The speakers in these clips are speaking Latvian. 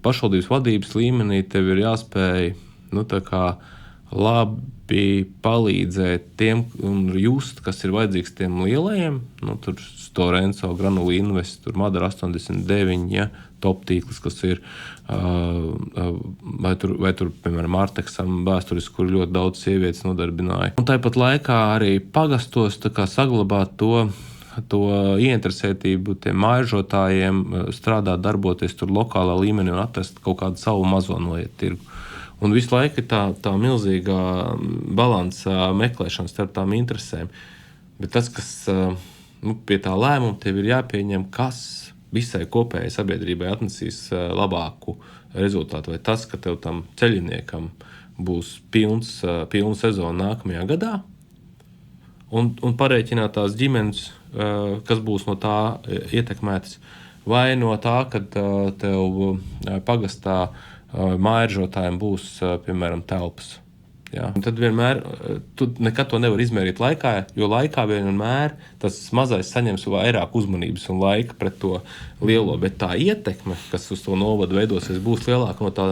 pašvaldības vadības līmenī tev ir jāspēj, tā kā labi palīdzēt tiem un just, kas ir vajadzīgs tiem lielajiem, tur Storenco, Granula Invest, tur Madara 89, ja, top tīkls, kas ir, vai tur, piemēram, Arteksam vēsturiski, kur ļoti daudz sievietes nodarbināja. Un tāpat laikā arī pagastos tā kā saglabāt to ieinteresētību tiem mājžotājiem strādāt, darboties tur lokālā līmenī un atrast kaut kādu savu mazo noiet tirgu. Un visu laiku ir tā milzīgā balansa meklēšana starp tām interesēm. Bet tas, kas pie tā lēmuma tev ir jāpieņem, kas visai kopējai sabiedrībai atnesīs labāku rezultātu. Vai tas, ka tev tam ceļiniekam būs pilna sezona nākamajā gadā un parēķināt tās ģimenes, kas būs no tā ietekmētas, vai no tā, kad tev pagastā mājržotājiem būs, piemēram, telpas. Ja? Un tad vienmēr, tu nekad to nevar izmērīt laikā, jo laikā vienmēr tas mazais saņems vairāk uzmanības un laika pret to lielo, bet tā ietekme, kas uz to novadu veidosies, būs lielāka no tā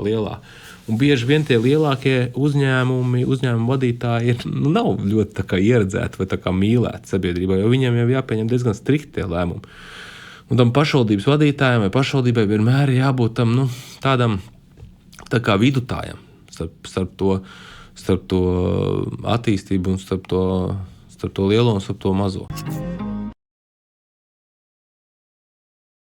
lielā. Un bieži vien tie lielākie uzņēmumu vadītāji nav ļoti tā kā ieredzēti vai tā kā mīlēti sabiedrībā, jo viņiem jau jāpieņem diezgan strikti tie lēmumi. Un tam pašvaldības vadītājiem vai pašvaldībai vienmēr ir jābūt tam, tādam tā kā vidutājam starp to attīstību un starp to lielo un starp to mazo.